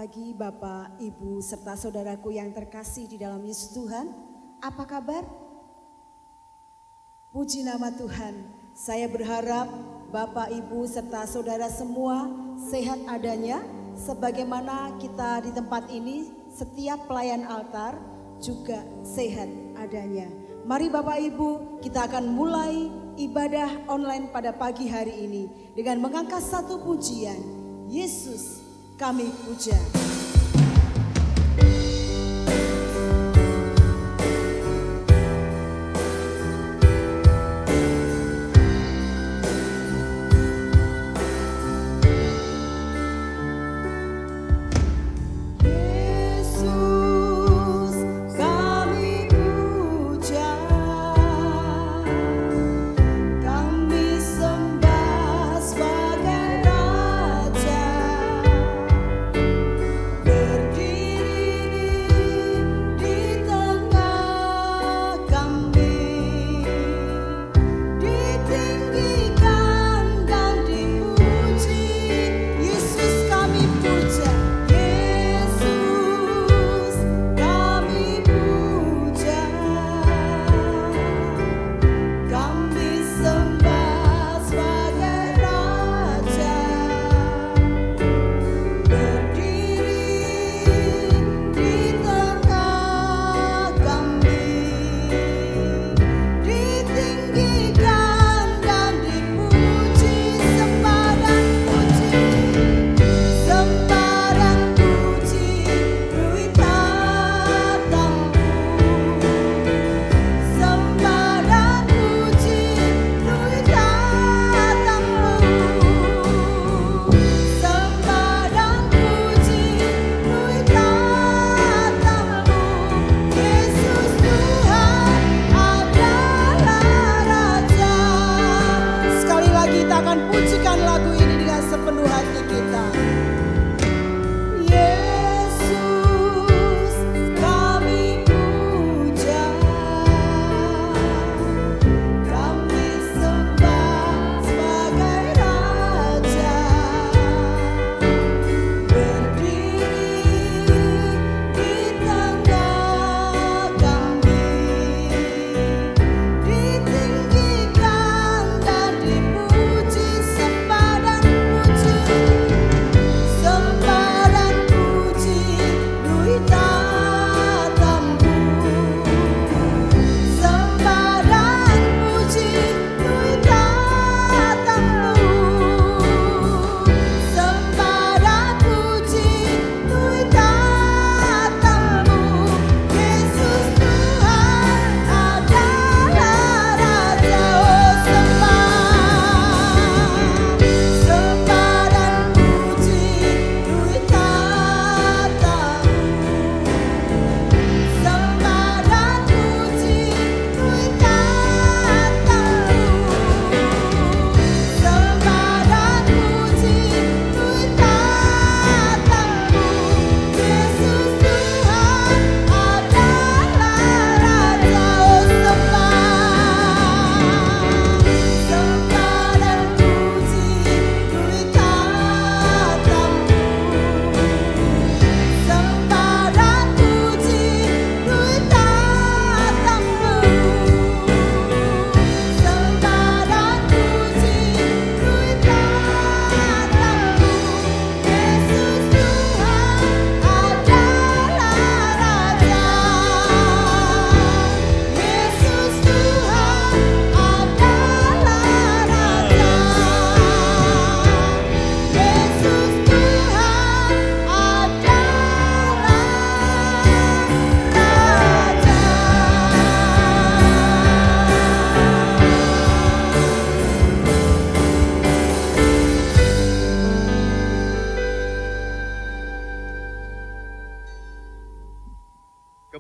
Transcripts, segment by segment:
pagi Bapak, Ibu, serta saudaraku yang terkasih di dalam Yesus Tuhan. Apa kabar? Puji nama Tuhan. Saya berharap Bapak, Ibu, serta saudara semua sehat adanya. Sebagaimana kita di tempat ini, setiap pelayan altar juga sehat adanya. Mari Bapak Ibu, kita akan mulai ibadah online pada pagi hari ini dengan mengangkat satu pujian. Yesus kami puja.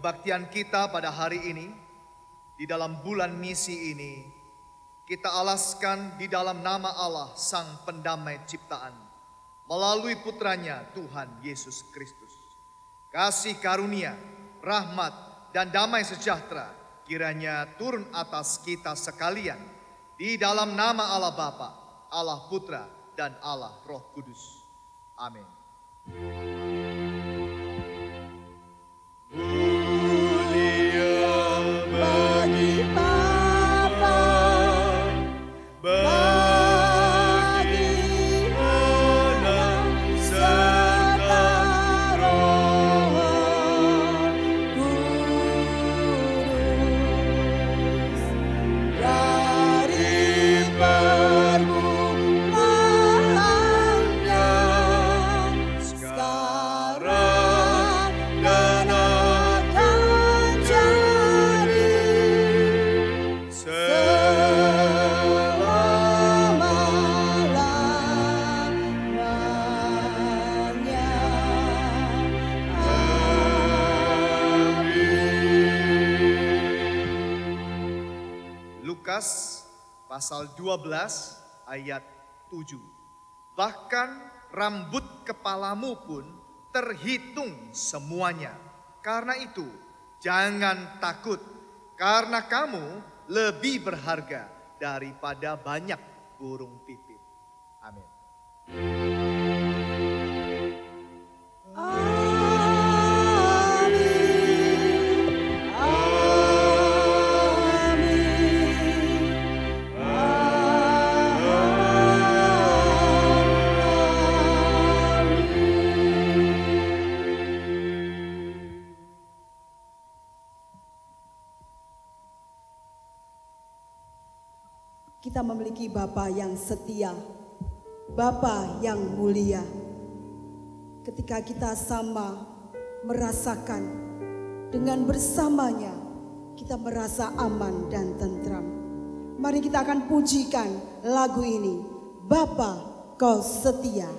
Kebaktian kita pada hari ini, di dalam bulan misi ini, kita alaskan di dalam nama Allah Sang Pendamai Ciptaan, melalui putranya Tuhan Yesus Kristus. Kasih karunia, rahmat, dan damai sejahtera kiranya turun atas kita sekalian, di dalam nama Allah Bapa, Allah Putra, dan Allah Roh Kudus. Amin. Lukas pasal 12 ayat 7. Bahkan rambut kepalamu pun terhitung semuanya. Karena itu jangan takut, karena kamu lebih berharga daripada banyak burung pipit. Amin. Kita memiliki Bapa yang setia, Bapa yang mulia. Ketika kita sama merasakan dengan bersamanya, kita merasa aman dan tentram. Mari kita akan pujikan lagu ini, Bapa Kau Setia.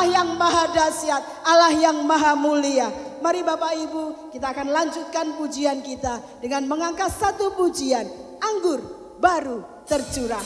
Allah yang maha dahsyat, Allah yang maha mulia. Mari Bapak Ibu, kita akan lanjutkan pujian kita dengan mengangkat satu pujian, anggur baru tercurah.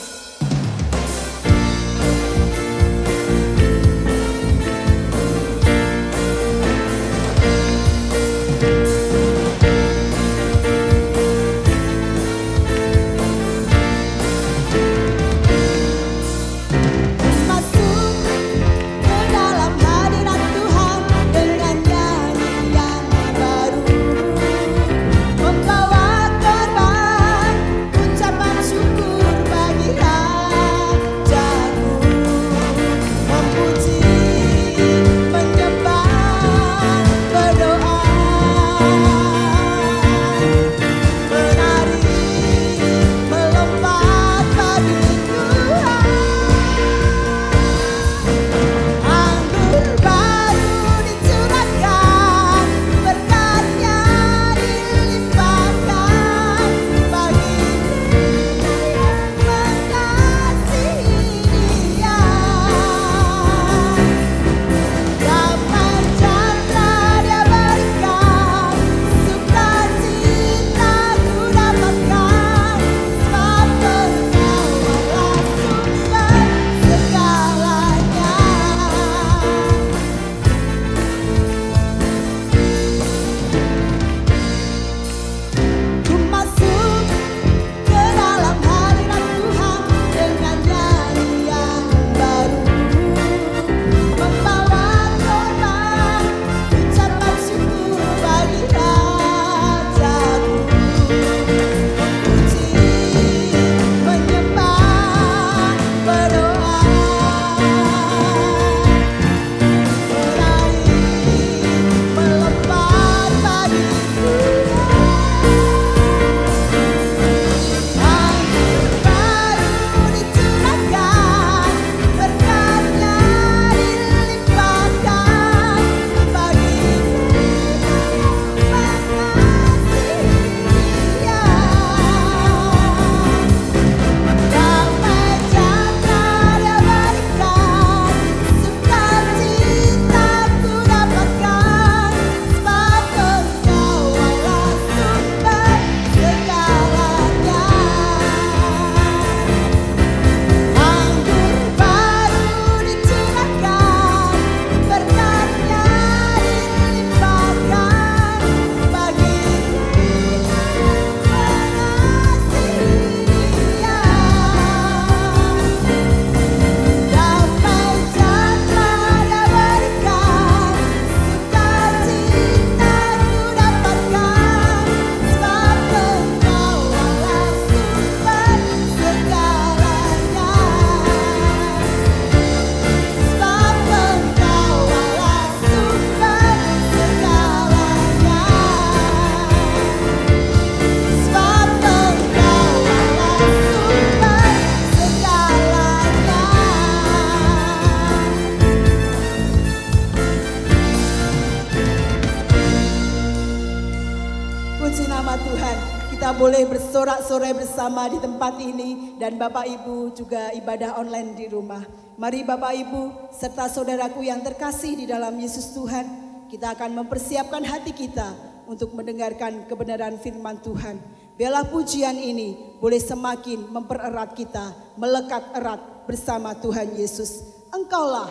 Boleh bersorak-sorai bersama di tempat ini dan Bapak Ibu juga ibadah online di rumah. Mari Bapak Ibu serta saudaraku yang terkasih di dalam Yesus Tuhan, kita akan mempersiapkan hati kita untuk mendengarkan kebenaran firman Tuhan. Biarlah pujian ini boleh semakin mempererat kita, melekat erat bersama Tuhan Yesus. Engkaulah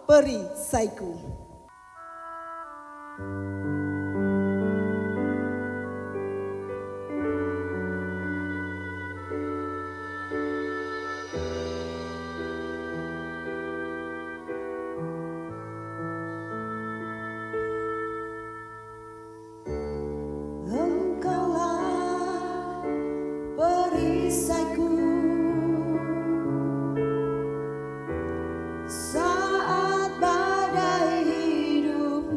perisaiku. Saat badai hidup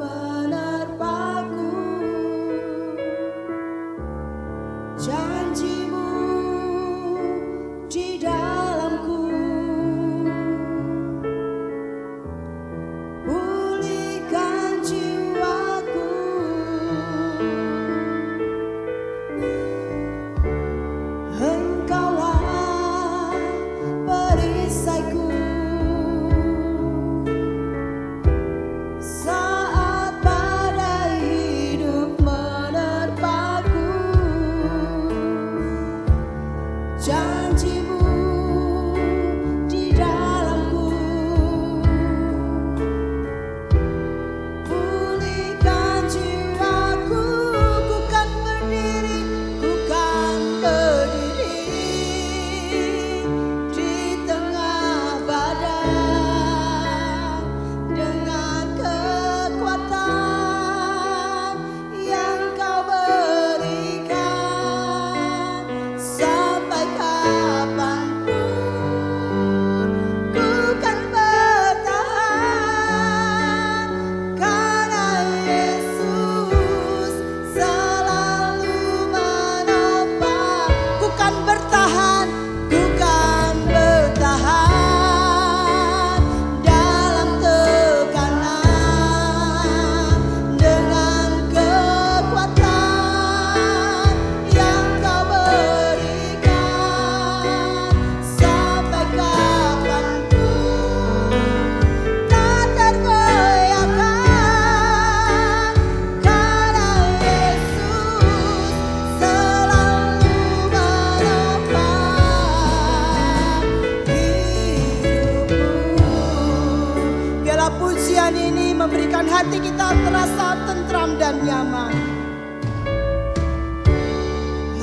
hati kita terasa tentram dan nyaman.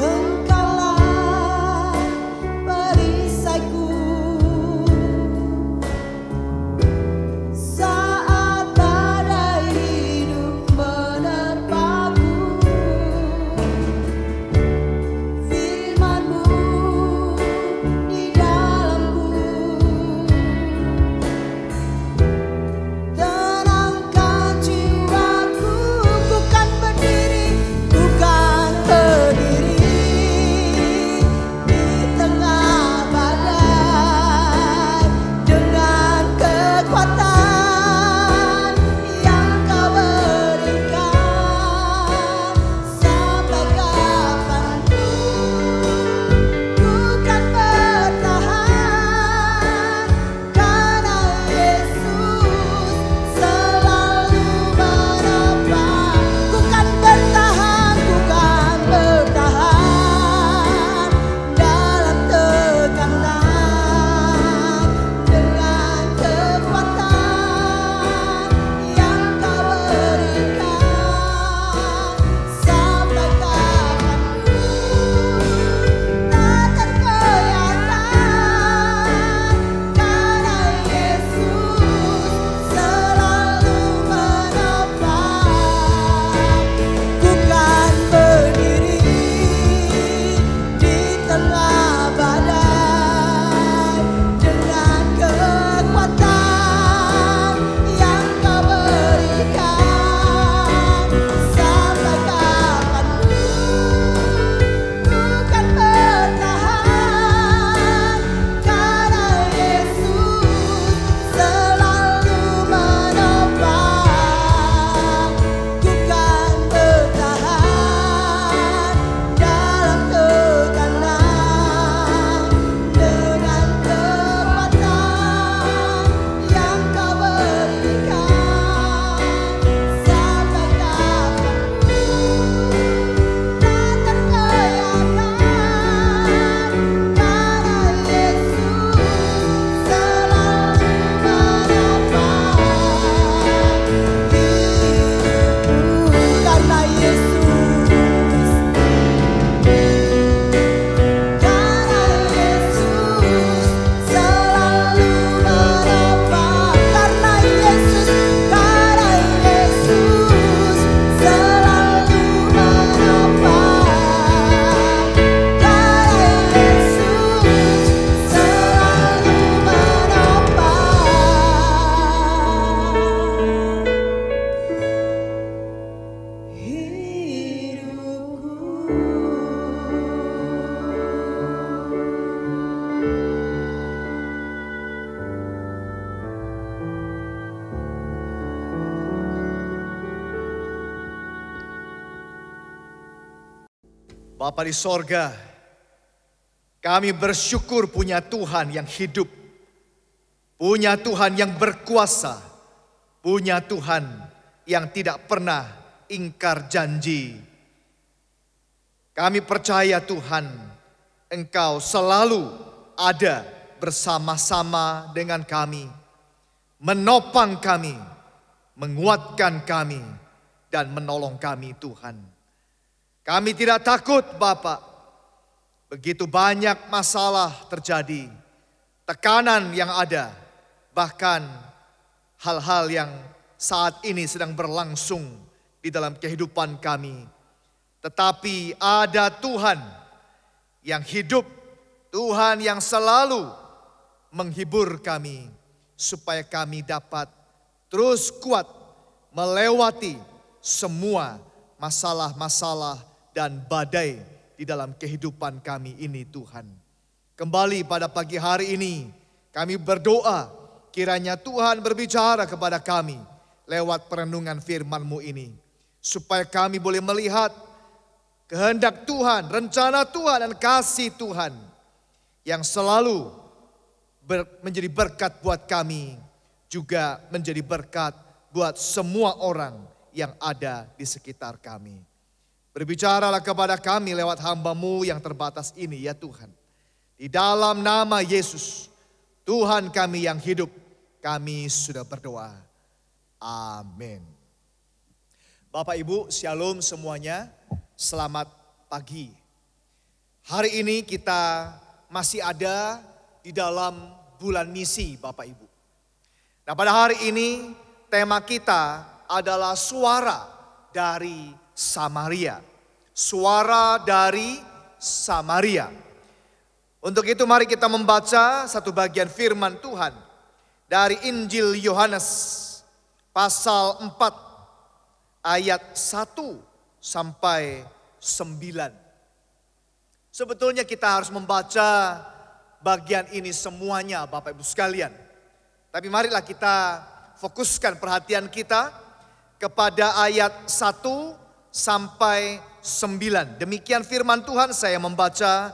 Engkaulah perisaiku saat badai hidup menerpaku. Firman-Mu di dalamku tenangkan jiwaku. Ku kan berdiri, ku kan berdiri di tengah badai dengan kekuatan yang Kau berikan. Sampai kapanpun ku kan bertahan, karena Yesus selalu menopang. Ku kan bertahan, ku kan bertahan dalam tekanan dengan kekuatan yang Kau berikan. Sampai kapanpun tak tergoyahkan, karena Yesus selalu menopang. Ku kan berdiri di tengah badai dengan kekuatan yang Kau berikan. Sampai kapanpun ku kan bertahan, karena Yesus selalu menopang. Ku kan bertahan dalam tekanan dengan kekuatan yang Kau berikan. Sampai kapanpun tak tergoyahkan, karena Yesus selalu menopang hidupku. Karena Yesus, karena Yesus selalu menopang. Karena Yesus, karena Yesus selalu menopang. Karena Yesus selalu menopang hidupku. Bapa di sorga, kami bersyukur punya Tuhan yang hidup, punya Tuhan yang berkuasa, punya Tuhan yang tidak pernah ingkar janji. Kami percaya Tuhan, Engkau selalu ada bersama-sama dengan kami, menopang kami, menguatkan kami, dan menolong kami Tuhan. Kami tidak takut Bapa. Begitu banyak masalah terjadi, tekanan yang ada, bahkan hal-hal yang saat ini sedang berlangsung di dalam kehidupan kami. Tetapi ada Tuhan yang hidup, Tuhan yang selalu menghibur kami, supaya kami dapat terus kuat melewati semua masalah-masalah dan badai di dalam kehidupan kami ini Tuhan. Kembali pada pagi hari ini kami berdoa kiranya Tuhan berbicara kepada kami lewat perenungan firman-Mu ini. Supaya kami boleh melihat kehendak Tuhan, rencana Tuhan dan kasih Tuhan yang selalu menjadi berkat buat kami, juga menjadi berkat buat semua orang yang ada di sekitar kami. Berbicaralah kepada kami lewat hamba-Mu yang terbatas ini ya Tuhan. Di dalam nama Yesus, Tuhan kami yang hidup, kami sudah berdoa. Amin. Bapak Ibu, shalom semuanya, selamat pagi. Hari ini kita masih ada di dalam bulan misi Bapak Ibu. Nah, pada hari ini tema kita adalah suara dari Samaria. Suara dari Samaria. Untuk itu mari kita membaca satu bagian firman Tuhan dari Injil Yohanes pasal 4 ayat 1 sampai 9. Sebetulnya kita harus membaca bagian ini semuanya Bapak Ibu sekalian. Tapi marilah kita fokuskan perhatian kita kepada ayat 1 sampai 9. Demikian firman Tuhan, saya membaca.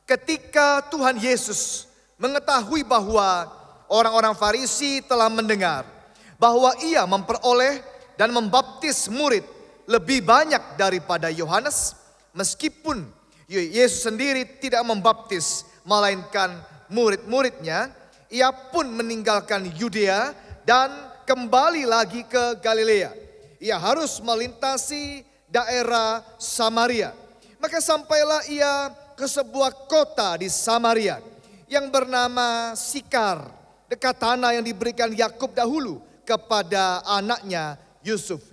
Ketika Tuhan Yesus mengetahui bahwa orang-orang Farisi telah mendengar bahwa ia memperoleh dan membaptis murid lebih banyak daripada Yohanes, meskipun Yesus sendiri tidak membaptis melainkan murid-muridnya, ia pun meninggalkan Yudea dan kembali lagi ke Galilea. Ia harus melintasi daerah Samaria. Maka sampailah ia ke sebuah kota di Samaria yang bernama Sikar, dekat tanah yang diberikan Yakub dahulu kepada anaknya Yusuf.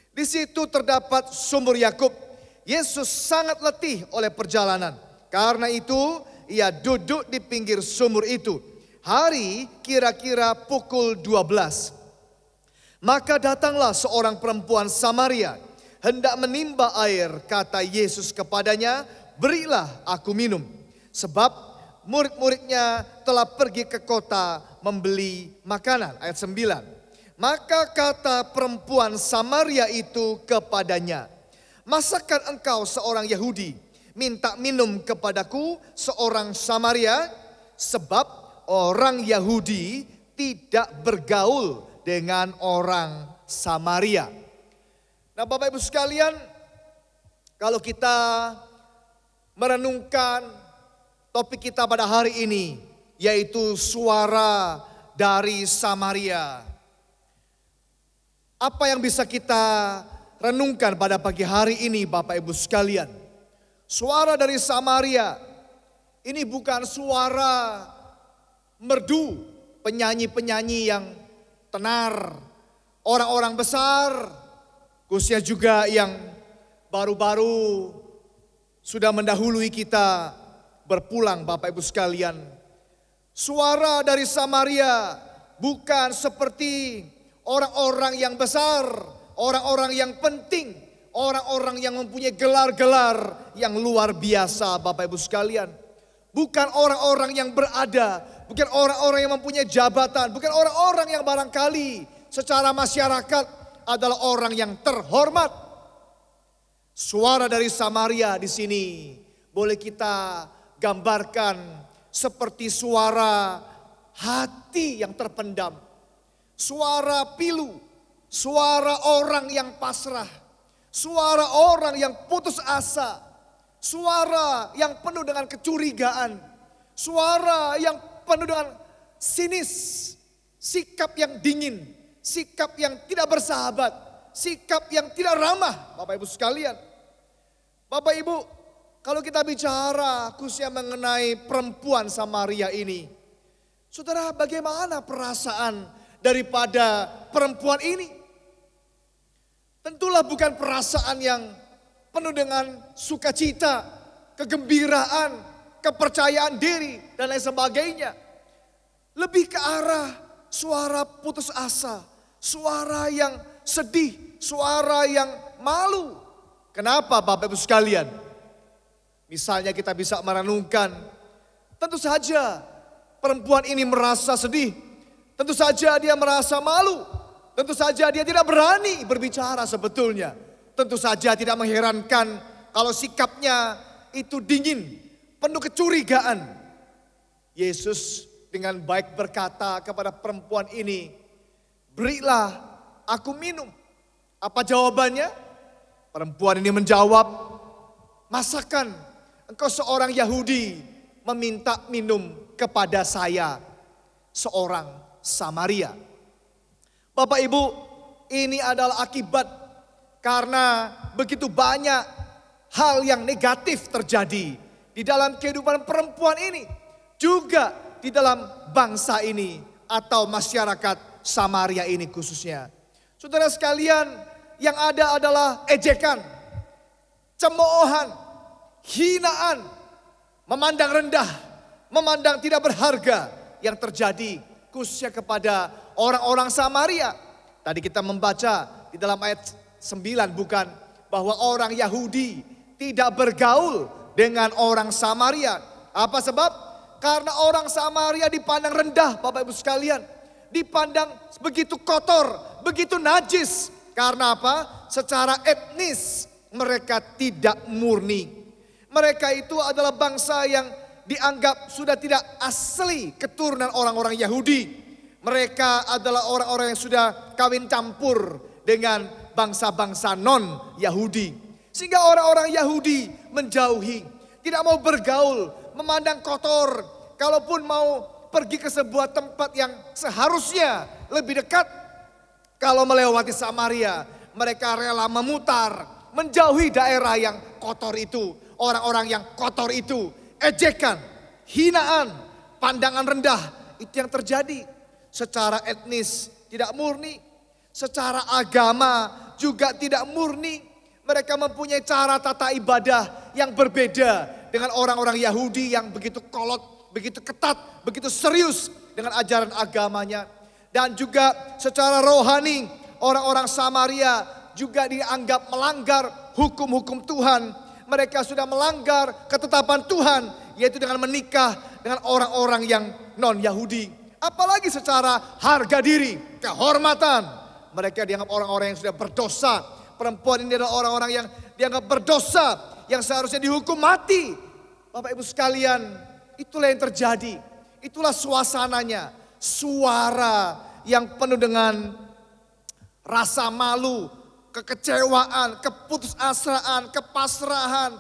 Di situ terdapat sumur Yakub. Yesus sangat letih oleh perjalanan. Karena itu ia duduk di pinggir sumur itu. Hari kira-kira pukul 12. Maka datanglah seorang perempuan Samaria hendak menimba air. Kata Yesus kepadanya, "Berilah aku minum." Sebab murid-muridnya telah pergi ke kota membeli makanan. Ayat 9. Maka kata perempuan Samaria itu kepadanya, "Masakan engkau seorang Yahudi minta minum kepadaku seorang Samaria? Sebab orang Yahudi tidak bergaul dengan orang Samaria." Nah, Bapak Ibu sekalian, kalau kita merenungkan topik kita pada hari ini, yaitu suara dari Samaria. Apa yang bisa kita renungkan pada pagi hari ini Bapak Ibu sekalian? Suara dari Samaria ini bukan suara merdu, penyanyi-penyanyi yang tenar, orang-orang besar, khususnya juga yang baru-baru sudah mendahului kita berpulang Bapak Ibu sekalian. Suara dari Samaria bukan seperti orang-orang yang besar, orang-orang yang penting, orang-orang yang mempunyai gelar-gelar yang luar biasa Bapak Ibu sekalian. Bukan orang-orang yang berada, bukan orang-orang yang mempunyai jabatan, bukan orang-orang yang barangkali secara masyarakat adalah orang yang terhormat. Suara dari Samaria di sini boleh kita gambarkan seperti suara hati yang terpendam. Suara pilu, suara orang yang pasrah, suara orang yang putus asa, suara yang penuh dengan kecurigaan, suara yang penuh dengan sinis, sikap yang dingin, sikap yang tidak bersahabat, sikap yang tidak ramah Bapak Ibu sekalian. Bapak Ibu, kalau kita bicara khususnya mengenai perempuan Samaria ini, saudara, bagaimana perasaan daripada perempuan ini? Tentulah bukan perasaan yang penuh dengan sukacita, kegembiraan, kepercayaan diri, dan lain sebagainya. Lebih ke arah suara putus asa, suara yang sedih, suara yang malu. Kenapa Bapak Ibu sekalian? Misalnya kita bisa merenungkan, tentu saja perempuan ini merasa sedih. Tentu saja dia merasa malu. Tentu saja dia tidak berani berbicara sebetulnya. Tentu saja tidak mengherankan kalau sikapnya itu dingin, penuh kecurigaan. Yesus dengan baik berkata kepada perempuan ini, "Berilah aku minum." Apa jawabannya? Perempuan ini menjawab, "Masakan engkau seorang Yahudi meminta minum kepada saya, seorang Samaria?" Bapak Ibu, ini adalah akibat Karena begitu banyak hal yang negatif terjadi di dalam kehidupan perempuan ini. Juga di dalam bangsa ini atau masyarakat Samaria ini khususnya. Saudara sekalian, yang ada adalah ejekan, cemoohan, hinaan, memandang rendah, memandang tidak berharga yang terjadi khususnya kepada orang-orang Samaria. Tadi kita membaca di dalam ayat 9 bukan, bahwa orang Yahudi tidak bergaul dengan orang Samaria. Apa sebab? Karena orang Samaria dipandang rendah, Bapak Ibu sekalian. Dipandang begitu kotor, begitu najis. Karena apa? Secara etnis mereka tidak murni. Mereka itu adalah bangsa yang dianggap sudah tidak asli keturunan orang-orang Yahudi. Mereka adalah orang-orang yang sudah kawin campur dengan bangsa-bangsa non-Yahudi. Sehingga orang-orang Yahudi menjauhi, tidak mau bergaul, memandang kotor. Kalaupun mau pergi ke sebuah tempat yang seharusnya lebih dekat, kalau melewati Samaria, mereka rela memutar, menjauhi daerah yang kotor itu, orang-orang yang kotor itu. Ejekan, hinaan, pandangan rendah, itu yang terjadi. Secara etnis tidak murni, secara agama juga tidak murni. Mereka mempunyai cara tata ibadah yang berbeda dengan orang-orang Yahudi yang begitu kolot, begitu ketat, begitu serius dengan ajaran agamanya. Dan juga secara rohani, orang-orang Samaria juga dianggap melanggar hukum-hukum Tuhan. Mereka sudah melanggar ketetapan Tuhan, yaitu dengan menikah dengan orang-orang yang non-Yahudi. Apalagi secara harga diri, kehormatan. Mereka dianggap orang-orang yang sudah berdosa. Perempuan ini adalah orang-orang yang dianggap berdosa, yang seharusnya dihukum mati. Bapak Ibu sekalian, itulah yang terjadi. Itulah suasananya. Suara yang penuh dengan rasa malu, kekecewaan, keputusasaan, kepasrahan.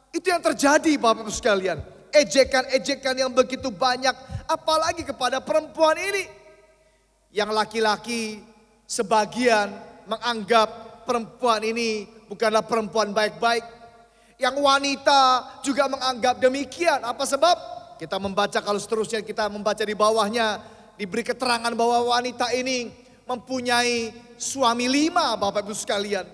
Itu yang terjadi Bapak Ibu sekalian. Ejekan-ejekan yang begitu banyak, apalagi kepada perempuan ini. Yang laki-laki sebagian menganggap perempuan ini bukanlah perempuan baik-baik. Yang wanita juga menganggap demikian. Apa sebab? Kita membaca, kalau seterusnya kita membaca di bawahnya, diberi keterangan bahwa wanita ini mempunyai suami 5 Bapak Ibu sekalian.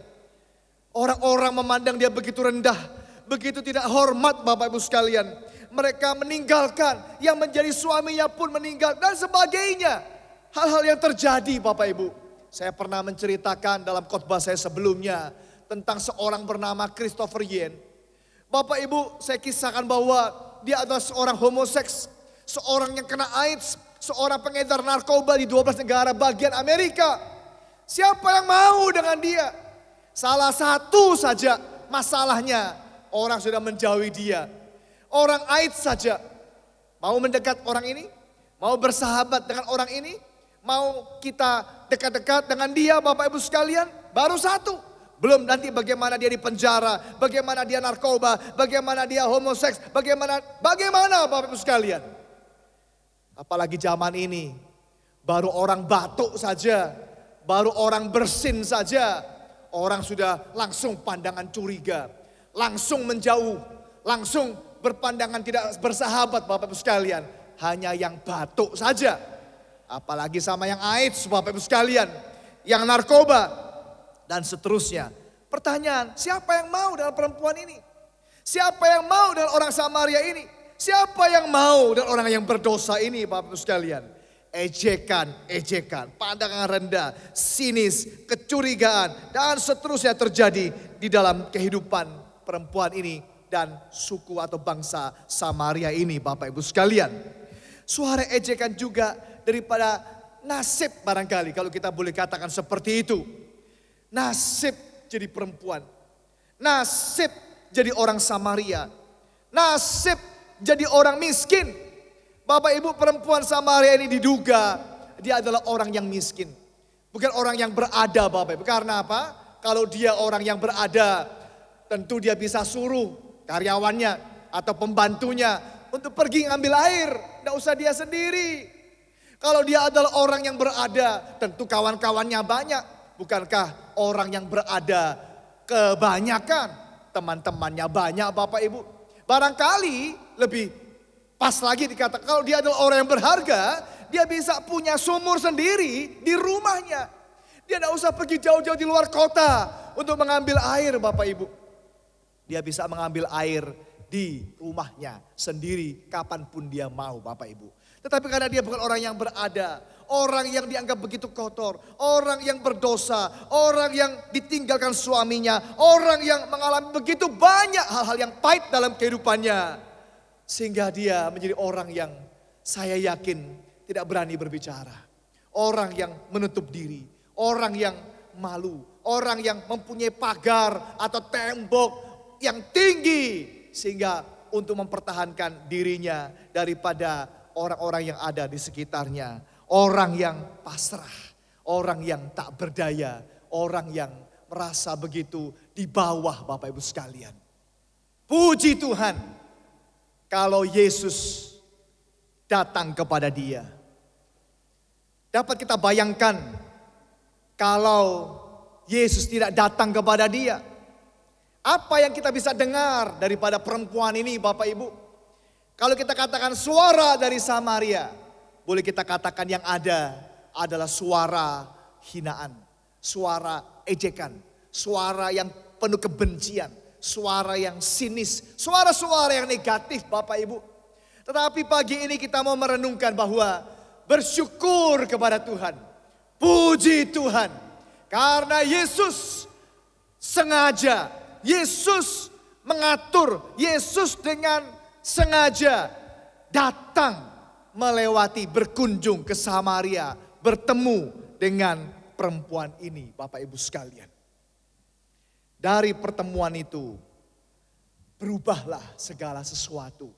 Orang-orang memandang dia begitu rendah, begitu tidak hormat Bapak Ibu sekalian. Mereka meninggalkan, yang menjadi suaminya pun meninggal dan sebagainya. Hal-hal yang terjadi Bapak Ibu. Saya pernah menceritakan dalam khotbah saya sebelumnya tentang seorang bernama Christopher Yen. Bapak Ibu, saya kisahkan bahwa dia adalah seorang homoseks, seorang yang kena AIDS, seorang pengedar narkoba di 12 negara bagian Amerika. Siapa yang mau dengan dia? Salah satu saja masalahnya, orang sudah menjauhi dia. Orang AIDS saja mau mendekat orang ini, mau bersahabat dengan orang ini, mau kita dekat-dekat dengan dia Bapak Ibu sekalian, baru satu. Belum nanti bagaimana dia di penjara, bagaimana dia narkoba, bagaimana dia homoseks, bagaimana Bapak Ibu sekalian. Apalagi zaman ini, baru orang batuk saja, baru orang bersin saja, orang sudah langsung pandangan curiga, langsung menjauh, langsung berpandangan tidak bersahabat Bapak Ibu sekalian. Hanya yang batuk saja. Apalagi sama yang AIDS Bapak Ibu sekalian, yang narkoba dan seterusnya. Pertanyaan, siapa yang mau dengan perempuan ini? Siapa yang mau dengan orang Samaria ini? Siapa yang mau dengan orang yang berdosa ini Bapak Ibu sekalian? Ejekan, pandangan rendah, sinis, kecurigaan dan seterusnya terjadi di dalam kehidupan perempuan ini dan suku atau bangsa Samaria ini Bapak Ibu sekalian. Suara ejekan juga daripada nasib barangkali kalau kita boleh katakan seperti itu. Nasib jadi perempuan. Nasib jadi orang Samaria. Nasib jadi orang miskin. Bapak Ibu, perempuan Samaria ini diduga dia adalah orang yang miskin. Bukan orang yang berada Bapak Ibu. Karena apa? Kalau dia orang yang berada, tentu dia bisa suruh karyawannya atau pembantunya untuk pergi ngambil air. Tidak usah dia sendiri. Kalau dia adalah orang yang berada, tentu kawan-kawannya banyak. Bukankah orang yang berada kebanyakan. Teman-temannya banyak Bapak Ibu. Barangkali lebih pas lagi dikatakan kalau dia adalah orang yang berharga, dia bisa punya sumur sendiri di rumahnya. Dia tidak usah pergi jauh-jauh di luar kota untuk mengambil air Bapak Ibu. Dia bisa mengambil air di rumahnya sendiri kapanpun dia mau Bapak Ibu. Tetapi karena dia bukan orang yang berada, orang yang dianggap begitu kotor, orang yang berdosa, orang yang ditinggalkan suaminya, orang yang mengalami begitu banyak hal-hal yang pahit dalam kehidupannya. Sehingga dia menjadi orang yang saya yakin tidak berani berbicara. Orang yang menutup diri, orang yang malu, orang yang mempunyai pagar atau tembok yang tinggi. Sehingga untuk mempertahankan dirinya daripada orang-orang yang ada di sekitarnya. Orang yang pasrah, orang yang tak berdaya, orang yang merasa begitu di bawah Bapak Ibu sekalian. Puji Tuhan kalau Yesus datang kepada dia. Dapat kita bayangkan kalau Yesus tidak datang kepada dia. Apa yang kita bisa dengar daripada perempuan ini Bapak Ibu? Kalau kita katakan suara dari Samaria, boleh kita katakan yang ada adalah suara hinaan, suara ejekan, suara yang penuh kebencian, suara yang sinis, suara-suara yang negatif Bapak Ibu. Tetapi pagi ini kita mau merenungkan bahwa bersyukur kepada Tuhan, puji Tuhan, karena Yesus sengaja, Yesus mengatur, Yesus dengan sengaja datang melewati, berkunjung ke Samaria, bertemu dengan perempuan ini Bapak Ibu sekalian. Dari pertemuan itu berubahlah segala sesuatu.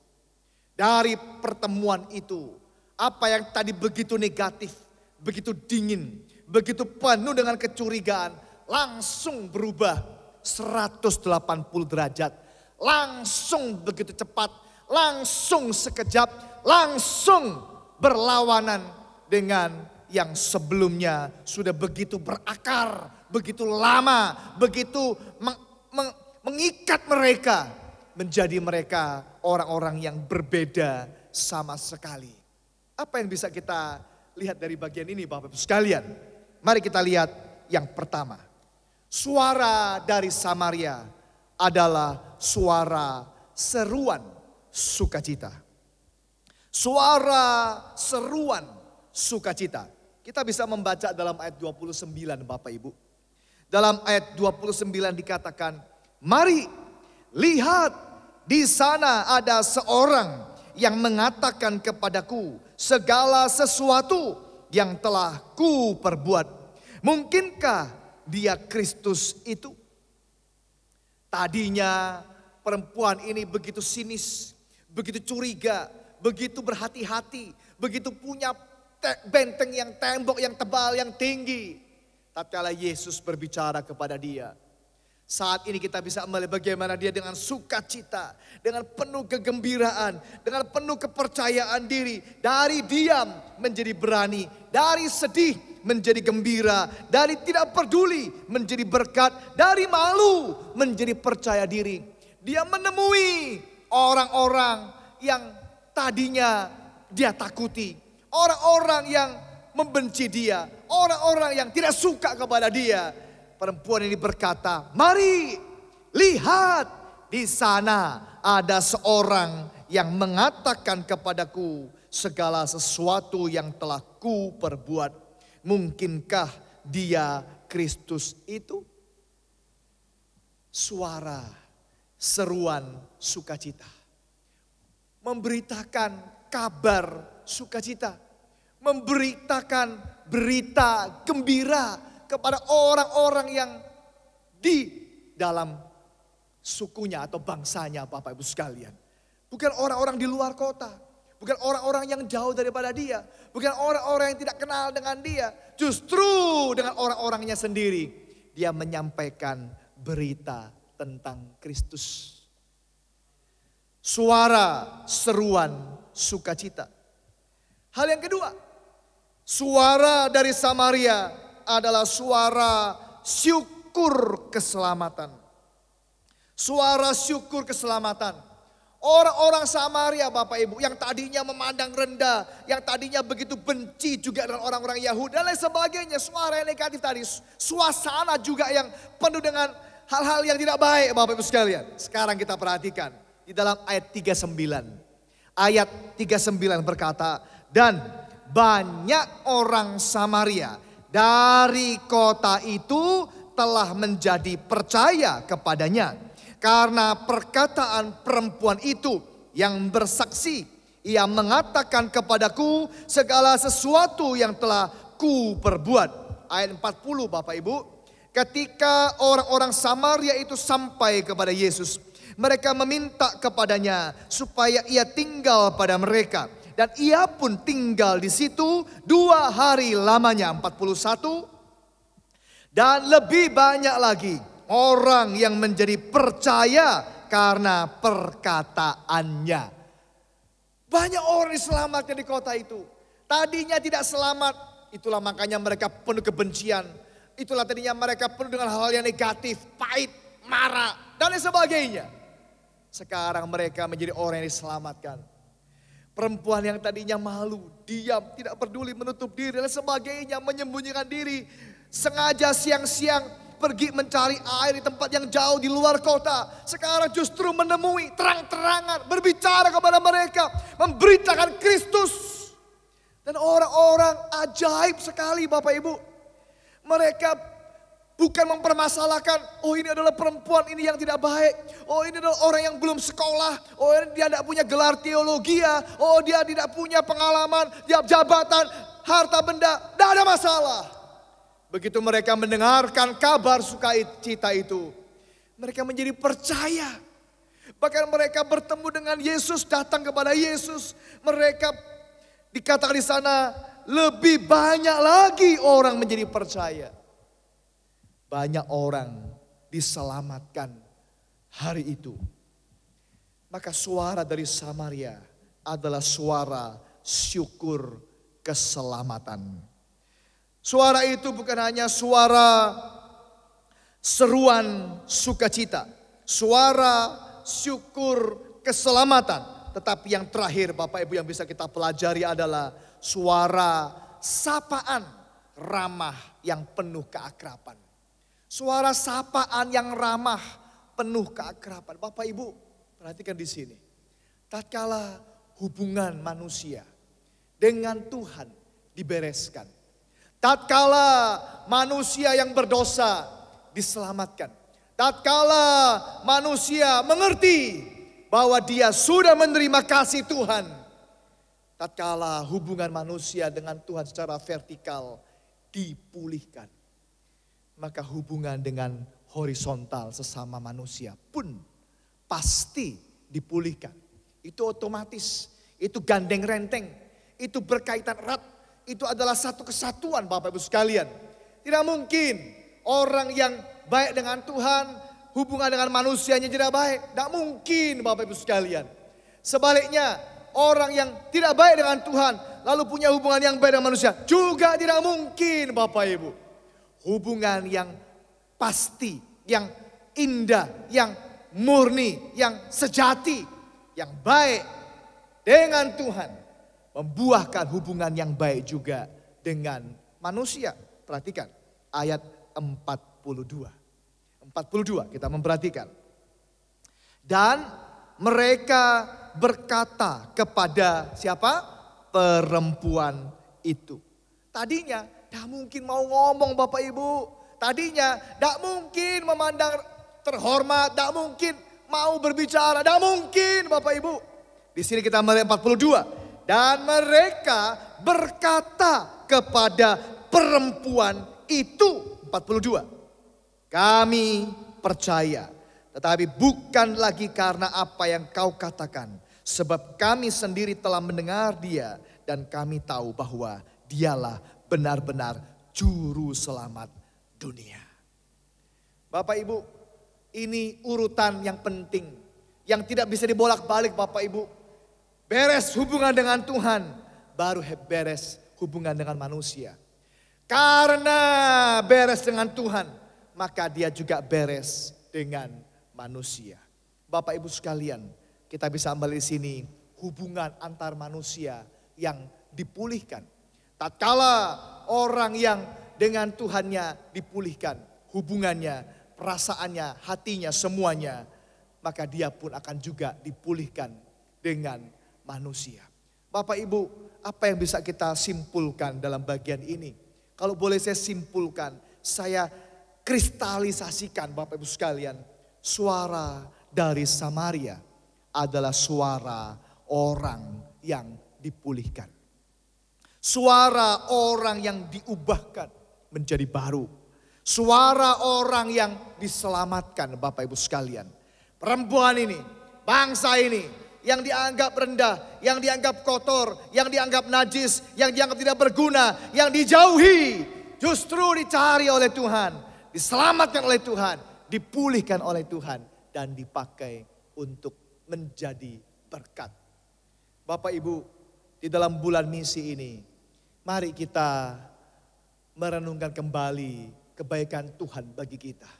Dari pertemuan itu apa yang tadi begitu negatif, begitu dingin, begitu penuh dengan kecurigaan, langsung berubah 180 derajat. Langsung begitu cepat, langsung sekejap, langsung berlawanan dengan yang sebelumnya sudah begitu berakar, begitu lama, begitu mengikat mereka, menjadi mereka orang-orang yang berbeda sama sekali. Apa yang bisa kita lihat dari bagian ini Bapak Ibu sekalian? Mari kita lihat yang pertama. Suara dari Samaria adalah suara seruan sukacita. Suara seruan sukacita. Kita bisa membaca dalam ayat 29 Bapak Ibu. Dalam ayat 29 dikatakan, mari lihat di sana ada seorang yang mengatakan kepadaku segala sesuatu yang telah ku perbuat. Mungkinkah dia Kristus itu? Tadinya perempuan ini begitu sinis, begitu curiga, begitu berhati-hati, begitu punya benteng yang tembok yang tebal, yang tinggi. Tatkala Yesus berbicara kepada dia, saat ini kita bisa melihat bagaimana dia dengan sukacita, dengan penuh kegembiraan, dengan penuh kepercayaan diri. Dari diam menjadi berani, dari sedih menjadi gembira, dari tidak peduli menjadi berkat, dari malu menjadi percaya diri. Dia menemui orang-orang yang tadinya dia takuti, orang-orang yang membenci dia, orang-orang yang tidak suka kepada dia. Perempuan ini berkata, mari lihat di sana ada seorang yang mengatakan kepadaku segala sesuatu yang telah ku perbuat. Mungkinkah dia Kristus itu? Suara seruan sukacita. Memberitakan kabar sukacita. Memberitakan berita gembira kepada orang-orang yang di dalam sukunya atau bangsanya Bapak Ibu sekalian. Bukan orang-orang di luar kota. Bukan orang-orang yang jauh daripada dia. Bukan orang-orang yang tidak kenal dengan dia. Justru dengan orang-orangnya sendiri. Dia menyampaikan berita tentang Kristus. Suara seruan sukacita. Hal yang kedua. Suara dari Samaria adalah suara syukur. syukur keselamatan. Suara syukur keselamatan. Orang-orang Samaria Bapak Ibu yang tadinya memandang rendah, yang tadinya begitu benci juga dengan orang-orang Yahudi dan lain sebagainya. Suara yang negatif tadi, suasana juga yang penuh dengan hal-hal yang tidak baik Bapak Ibu sekalian. Sekarang kita perhatikan di dalam ayat 39. Ayat 39 berkata, dan banyak orang Samaria dari kota itu telah menjadi percaya kepadanya. Karena perkataan perempuan itu yang bersaksi, ia mengatakan kepadaku segala sesuatu yang telah ku perbuat. Ayat 40 Bapak Ibu. Ketika orang-orang Samaria itu sampai kepada Yesus, mereka meminta kepadanya supaya ia tinggal pada mereka. Dan ia pun tinggal di situ 2 hari lamanya, 41. Dan lebih banyak lagi orang yang menjadi percaya karena perkataannya. Banyak orang diselamatkan di kota itu. Tadinya tidak selamat, itulah makanya mereka penuh kebencian. Itulah tadinya mereka penuh dengan hal-hal yang negatif, pahit, marah, dan lain sebagainya. Sekarang mereka menjadi orang yang diselamatkan. Perempuan yang tadinya malu, diam, tidak peduli, menutup diri dan sebagainya, menyembunyikan diri. Sengaja siang-siang pergi mencari air di tempat yang jauh di luar kota. Sekarang justru menemui terang-terangan, berbicara kepada mereka, memberitakan Kristus. Dan orang-orang ajaib sekali Bapak Ibu. Mereka bukan mempermasalahkan, oh ini adalah perempuan ini yang tidak baik. Oh ini adalah orang yang belum sekolah. Oh ini dia tidak punya gelar teologi. Oh dia tidak punya pengalaman, jabatan, harta benda. Tidak ada masalah. Begitu mereka mendengarkan kabar sukacita itu, mereka menjadi percaya. Bahkan mereka bertemu dengan Yesus, datang kepada Yesus. Mereka dikatakan di sana lebih banyak lagi orang menjadi percaya. Banyak orang diselamatkan hari itu. Maka suara dari Samaria adalah suara syukur keselamatan. Suara itu bukan hanya suara seruan sukacita, suara syukur keselamatan. Tetapi yang terakhir Bapak Ibu yang bisa kita pelajari adalah suara sapaan ramah yang penuh keakraban. Suara sapaan yang ramah penuh keakraban. Bapak Ibu perhatikan di sini. Tatkala hubungan manusia dengan Tuhan dibereskan. Tatkala manusia yang berdosa diselamatkan. Tatkala manusia mengerti bahwa dia sudah menerima kasih Tuhan. Tatkala hubungan manusia dengan Tuhan secara vertikal dipulihkan. Maka hubungan dengan horizontal sesama manusia pun pasti dipulihkan. Itu otomatis, itu gandeng renteng, itu berkaitan erat. Itu adalah satu kesatuan Bapak Ibu sekalian. Tidak mungkin orang yang baik dengan Tuhan, hubungan dengan manusianya tidak baik. Tidak mungkin Bapak Ibu sekalian. Sebaliknya orang yang tidak baik dengan Tuhan, lalu punya hubungan yang baik dengan manusia, juga tidak mungkin Bapak Ibu. Hubungan yang pasti, yang indah, yang murni, yang sejati, yang baik dengan Tuhan. Membuahkan hubungan yang baik juga dengan manusia. Perhatikan ayat 42. 42 kita memperhatikan. Dan mereka berkata kepada siapa? Perempuan itu. Tadinya tidak mungkin mau ngomong Bapak Ibu. Tadinya tidak mungkin memandang terhormat. Tidak mungkin mau berbicara. Tidak mungkin Bapak Ibu. Di sini kita melihat 42. Dan mereka berkata kepada perempuan itu, 42. Kami percaya, tetapi bukan lagi karena apa yang kau katakan. Sebab kami sendiri telah mendengar dia dan kami tahu bahwa dialah benar-benar juru selamat dunia. Bapak Ibu, ini urutan yang penting. Yang tidak bisa dibolak-balik Bapak Ibu. Beres hubungan dengan Tuhan, baru beres hubungan dengan manusia. Karena beres dengan Tuhan, maka dia juga beres dengan manusia. Bapak Ibu sekalian, kita bisa ambil di sini hubungan antar manusia yang dipulihkan. Tatkala orang yang dengan Tuhannya dipulihkan, hubungannya, perasaannya, hatinya, semuanya, maka dia pun akan juga dipulihkan dengan manusia. Bapak Ibu, apa yang bisa kita simpulkan dalam bagian ini? Kalau boleh saya simpulkan, saya kristalisasikan Bapak Ibu sekalian, suara dari Samaria adalah suara orang yang dipulihkan. Suara orang yang diubahkan menjadi baru. Suara orang yang diselamatkan Bapak Ibu sekalian. Perempuan ini, bangsa ini yang dianggap rendah, yang dianggap kotor, yang dianggap najis, yang dianggap tidak berguna, yang dijauhi, justru dicari oleh Tuhan, diselamatkan oleh Tuhan, dipulihkan oleh Tuhan, dan dipakai untuk menjadi berkat. Bapak Ibu, di dalam bulan misi ini, mari kita merenungkan kembali kebaikan Tuhan bagi kita.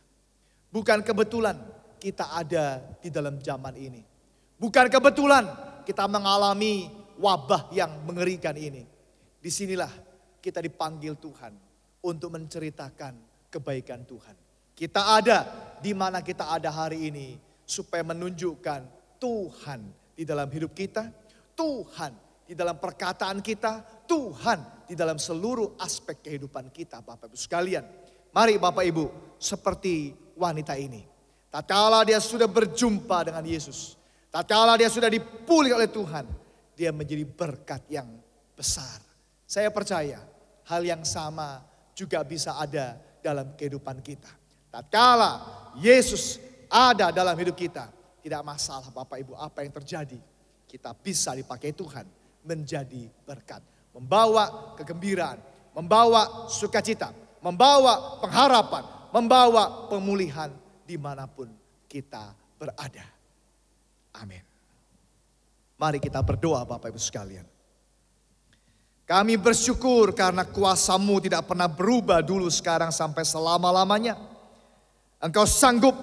Bukan kebetulan kita ada di dalam zaman ini. Bukan kebetulan kita mengalami wabah yang mengerikan ini. Disinilah kita dipanggil Tuhan untuk menceritakan kebaikan Tuhan. Kita ada di mana kita ada hari ini supaya menunjukkan Tuhan di dalam hidup kita, Tuhan di dalam perkataan kita, Tuhan di dalam seluruh aspek kehidupan kita Bapak Ibu sekalian. Mari Bapak Ibu seperti wanita ini. Tatkala dia sudah berjumpa dengan Yesus, tatkala dia sudah dipulih oleh Tuhan, dia menjadi berkat yang besar. Saya percaya hal yang sama juga bisa ada dalam kehidupan kita. Tatkala Yesus ada dalam hidup kita, tidak masalah Bapak Ibu apa yang terjadi. Kita bisa dipakai Tuhan menjadi berkat. Membawa kegembiraan, membawa sukacita, membawa pengharapan, membawa pemulihan dimanapun kita berada. Amin. Mari kita berdoa Bapak Ibu sekalian. Kami bersyukur karena kuasa-Mu tidak pernah berubah dulu, sekarang, sampai selama-lamanya. Engkau sanggup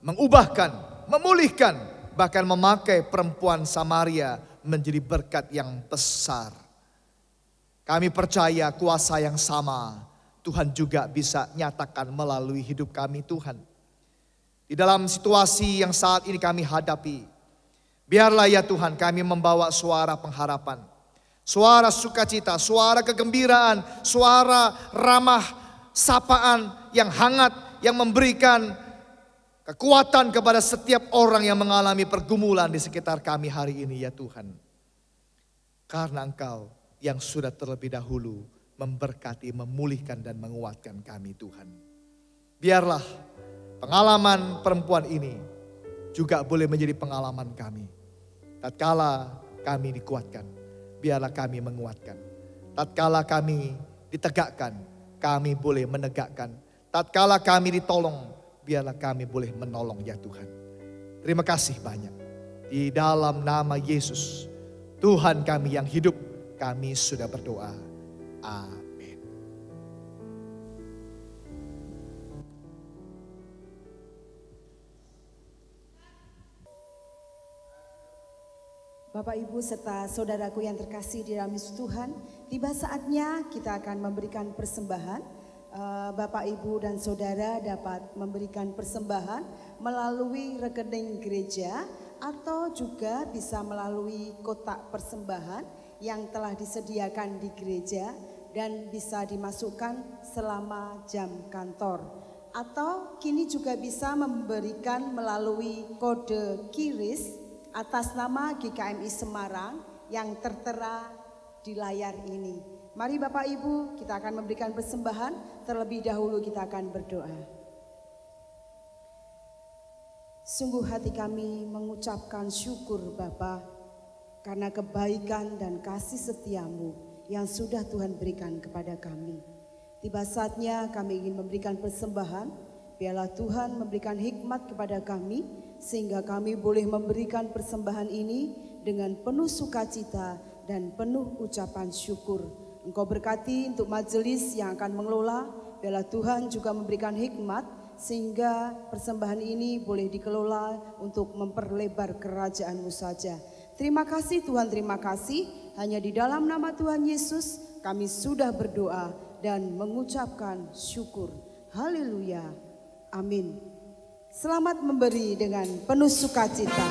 mengubahkan, memulihkan, bahkan memakai perempuan Samaria menjadi berkat yang besar. Kami percaya kuasa yang sama Tuhan juga bisa nyatakan melalui hidup kami Tuhan. Di dalam situasi yang saat ini kami hadapi, biarlah ya Tuhan kami membawa suara pengharapan, suara sukacita, suara kegembiraan, suara ramah sapaan yang hangat, yang memberikan kekuatan kepada setiap orang yang mengalami pergumulan di sekitar kami hari ini ya Tuhan. Karena Engkau yang sudah terlebih dahulu memberkati, memulihkan dan menguatkan kami Tuhan. Biarlah pengalaman perempuan ini juga boleh menjadi pengalaman kami. Tatkala kami dikuatkan, biarlah kami menguatkan. Tatkala kami ditegakkan, kami boleh menegakkan. Tatkala kami ditolong, biarlah kami boleh menolong ya Tuhan. Terima kasih banyak. Di dalam nama Yesus, Tuhan kami yang hidup, kami sudah berdoa. Amin. Bapak Ibu serta saudaraku yang terkasih di dalam Yesus Tuhan, tiba saatnya kita akan memberikan persembahan. Bapak Ibu dan saudara dapat memberikan persembahan melalui rekening gereja atau juga bisa melalui kotak persembahan yang telah disediakan di gereja dan bisa dimasukkan selama jam kantor. Atau kini juga bisa memberikan melalui kode QRIS atas nama GKMI Semarang yang tertera di layar ini. Mari Bapak Ibu, kita akan memberikan persembahan. Terlebih dahulu kita akan berdoa. Sungguh hati kami mengucapkan syukur Bapa, karena kebaikan dan kasih setia-Mu yang sudah Tuhan berikan kepada kami. Tiba saatnya kami ingin memberikan persembahan. Biarlah Tuhan memberikan hikmat kepada kami, sehingga kami boleh memberikan persembahan ini dengan penuh sukacita dan penuh ucapan syukur. Engkau berkati untuk majelis yang akan mengelola, biarlah Tuhan juga memberikan hikmat sehingga persembahan ini boleh dikelola untuk memperlebar kerajaan-Mu saja. Terima kasih Tuhan, terima kasih. Hanya di dalam nama Tuhan Yesus kami sudah berdoa dan mengucapkan syukur. Haleluya. Amin. Selamat memberi dengan penuh sukacita.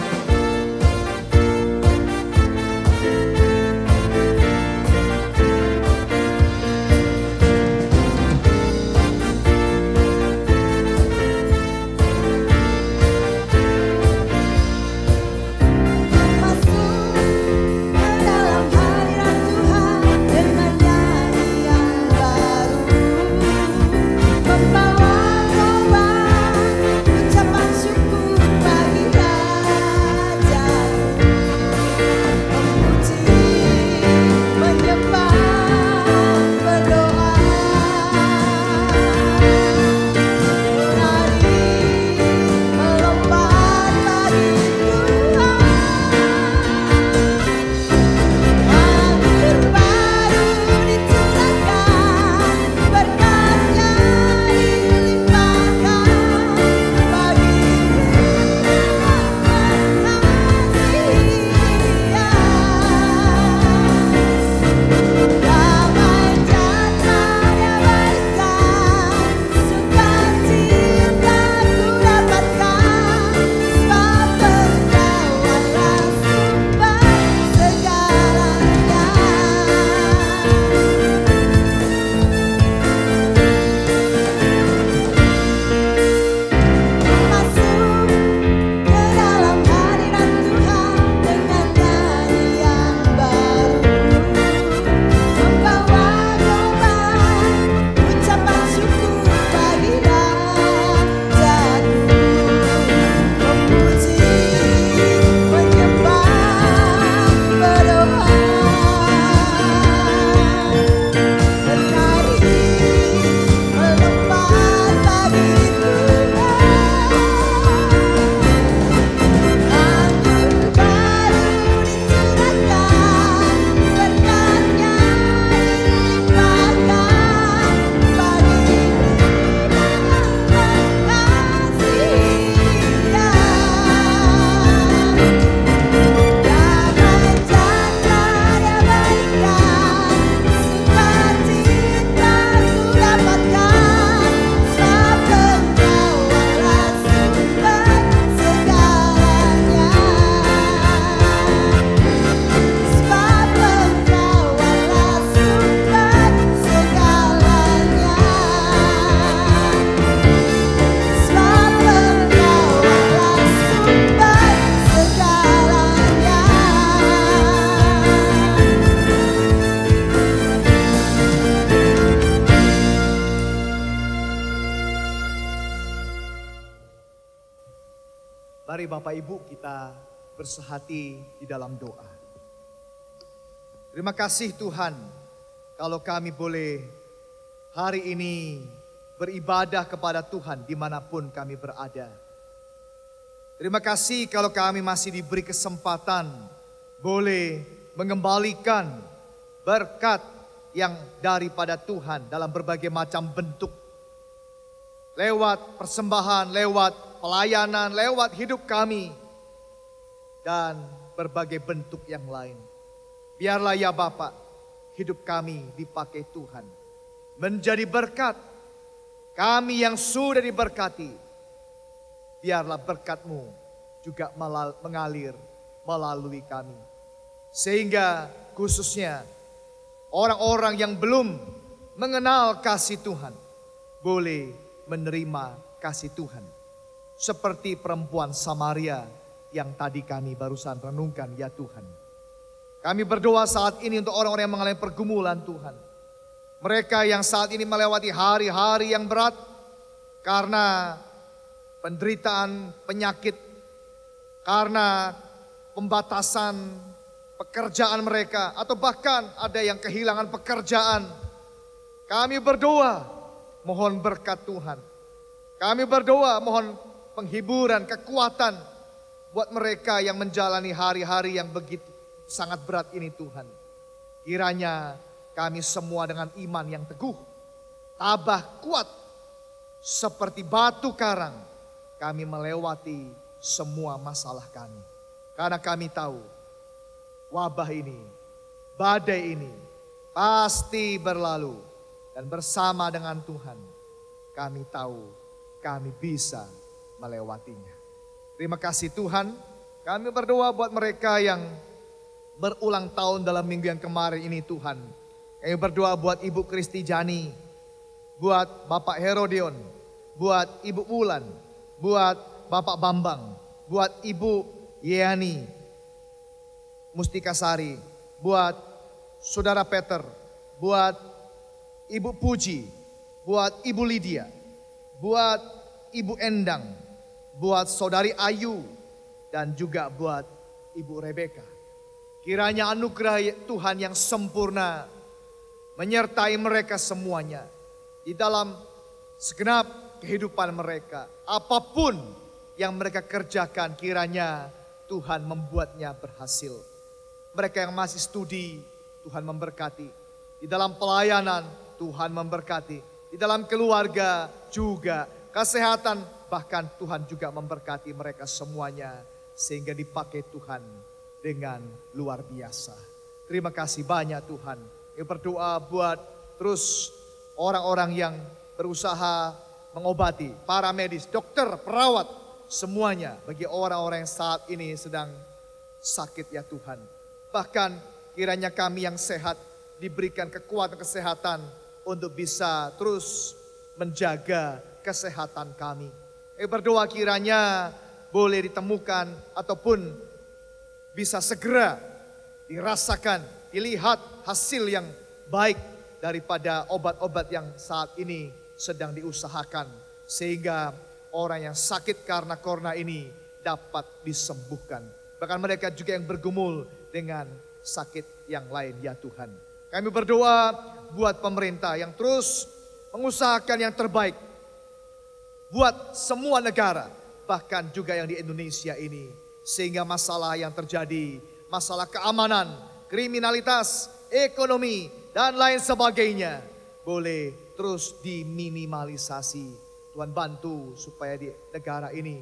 Mari Bapak Ibu kita bersehati di dalam doa. Terima kasih Tuhan kalau kami boleh hari ini beribadah kepada Tuhan dimanapun kami berada. Terima kasih kalau kami masih diberi kesempatan boleh mengembalikan berkat yang daripada Tuhan dalam berbagai macam bentuk. Lewat persembahan, lewat pelayanan, lewat hidup kami, dan berbagai bentuk yang lain. Biarlah ya Bapak, hidup kami dipakai Tuhan. Menjadi berkat, kami yang sudah diberkati, biarlah berkat-Mu juga mengalir melalui kami. Sehingga khususnya orang-orang yang belum mengenal kasih Tuhan, boleh menerima kasih Tuhan. Seperti perempuan Samaria yang tadi kami barusan renungkan ya Tuhan. Kami berdoa saat ini untuk orang-orang yang mengalami pergumulan Tuhan. Mereka yang saat ini melewati hari-hari yang berat karena penderitaan penyakit, karena pembatasan pekerjaan mereka, atau bahkan ada yang kehilangan pekerjaan. Kami berdoa mohon berkat Tuhan. Kami berdoa mohon penghiburan, kekuatan buat mereka yang menjalani hari-hari yang begitu sangat berat ini Tuhan. Kiranya kami semua dengan iman yang teguh, tabah kuat seperti batu karang, kami melewati semua masalah kami. Karena kami tahu wabah ini, badai ini pasti berlalu. Dan bersama dengan Tuhan, kami tahu kami bisa melewatinya. Terima kasih Tuhan, kami berdoa buat mereka yang berulang tahun dalam minggu yang kemarin ini Tuhan. Kami berdoa buat Ibu Kristi Jani, buat Bapak Herodion, buat Ibu Wulan, buat Bapak Bambang, buat Ibu Yeani Mustikasari, buat Saudara Peter, buat Ibu Puji, buat Ibu Lydia, buat Ibu Endang, buat Saudari Ayu, dan juga buat Ibu Rebeka. Kiranya anugerah Tuhan yang sempurna menyertai mereka semuanya di dalam segenap kehidupan mereka. Apapun yang mereka kerjakan, kiranya Tuhan membuatnya berhasil. Mereka yang masih studi, Tuhan memberkati. Di dalam pelayanan, Tuhan memberkati. Di dalam keluarga juga, kesehatan, bahkan Tuhan juga memberkati mereka semuanya. Sehingga dipakai Tuhan dengan luar biasa. Terima kasih banyak Tuhan. Kami berdoa buat terus orang-orang yang berusaha mengobati, para medis, dokter, perawat, semuanya. Bagi orang-orang yang saat ini sedang sakit ya Tuhan. Bahkan kiranya kami yang sehat diberikan kekuatan kesehatan untuk bisa terus menjaga kesehatan kami. Berdoa kiranya boleh ditemukan ataupun bisa segera dirasakan, dilihat hasil yang baik daripada obat-obat yang saat ini sedang diusahakan. Sehingga orang yang sakit karena corona ini dapat disembuhkan. Bahkan mereka juga yang bergumul dengan sakit yang lain ya Tuhan. Kami berdoa buat pemerintah yang terus mengusahakan yang terbaik buat semua negara, bahkan juga yang di Indonesia ini. Sehingga masalah yang terjadi, masalah keamanan, kriminalitas, ekonomi, dan lain sebagainya boleh terus diminimalisasi. Tuhan bantu supaya di negara ini,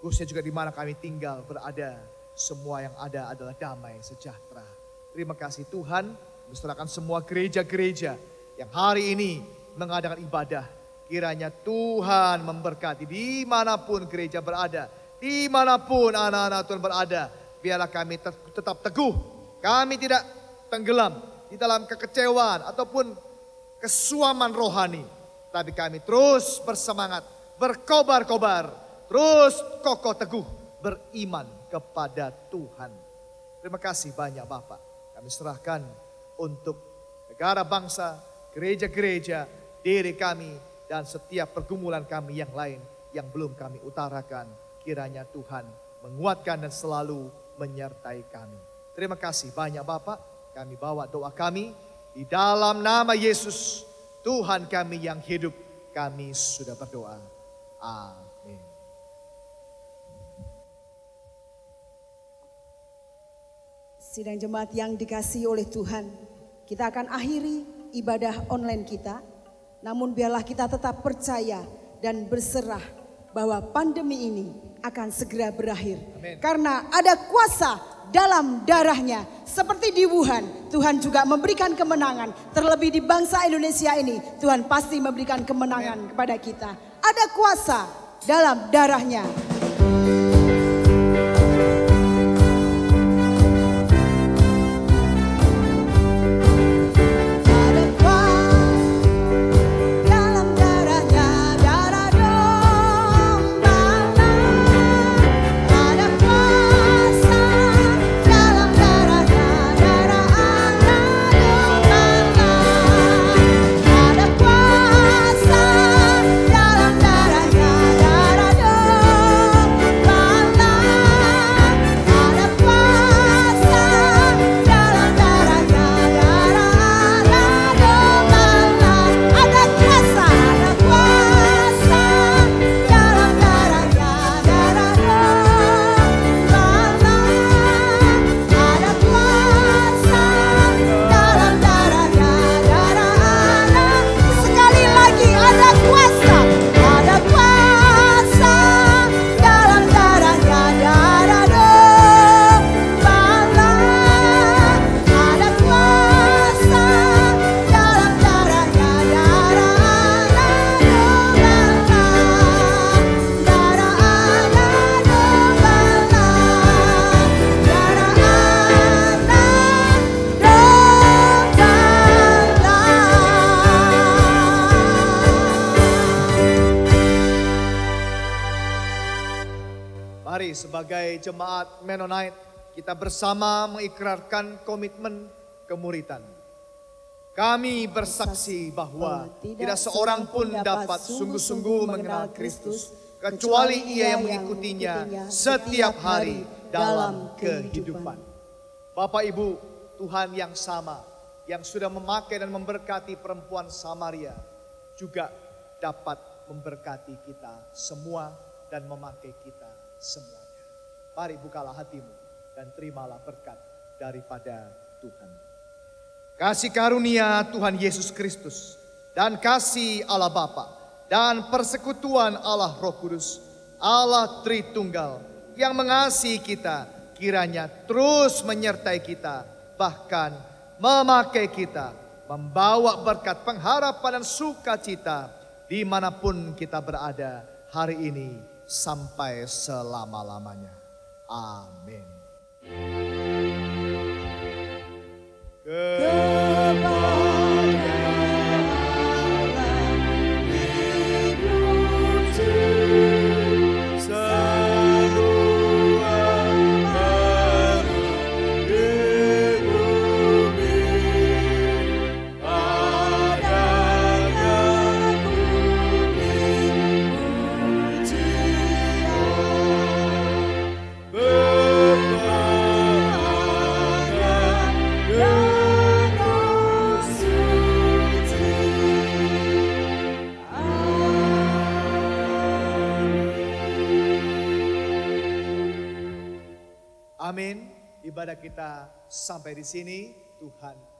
khususnya juga di mana kami tinggal berada, semua yang ada adalah damai sejahtera. Terima kasih Tuhan. Serahkan semua gereja-gereja yang hari ini mengadakan ibadah. Kiranya Tuhan memberkati dimanapun gereja berada. Dimanapun anak-anak Tuhan berada. Biarlah kami tetap teguh. Kami tidak tenggelam di dalam kekecewaan ataupun kesuaman rohani. Tapi kami terus bersemangat, berkobar-kobar. Terus kokoh teguh beriman kepada Tuhan. Terima kasih banyak Bapak. Kami serahkan untuk negara bangsa, gereja-gereja, diri kami, dan setiap pergumulan kami yang lain yang belum kami utarakan. Kiranya Tuhan menguatkan dan selalu menyertai kami. Terima kasih banyak Bapak. Kami bawa doa kami di dalam nama Yesus, Tuhan kami yang hidup. Kami sudah berdoa. Amin. Sidang jemaat yang dikasihi oleh Tuhan, kita akan akhiri ibadah online kita. Namun biarlah kita tetap percaya dan berserah bahwa pandemi ini akan segera berakhir. Amin. Karena ada kuasa dalam darahnya. Seperti di Wuhan, Tuhan juga memberikan kemenangan. Terlebih di bangsa Indonesia ini, Tuhan pasti memberikan kemenangan kepada kita. Ada kuasa dalam darahnya. sebagai jemaat Mennonite, kita bersama mengikrarkan komitmen kemuritan. Kami bersaksi bahwa tidak seorang pun dapat sungguh-sungguh mengenal Kristus kecuali ia yang mengikutinya setiap hari dalam kehidupan. Bapak Ibu, Tuhan yang sama yang sudah memakai dan memberkati perempuan Samaria juga dapat memberkati kita semua dan memakai kita semuanya. Mari bukalah hatimu dan terimalah berkat daripada Tuhan. Kasih karunia Tuhan Yesus Kristus dan kasih Allah Bapa dan persekutuan Allah Roh Kudus, Allah Tritunggal yang mengasihi kita, kiranya terus menyertai kita, bahkan memakai kita, membawa berkat pengharapan dan sukacita dimanapun kita berada hari ini sampai selama-lamanya. Amin. Amin. Ibadah kita sampai di sini. Tuhan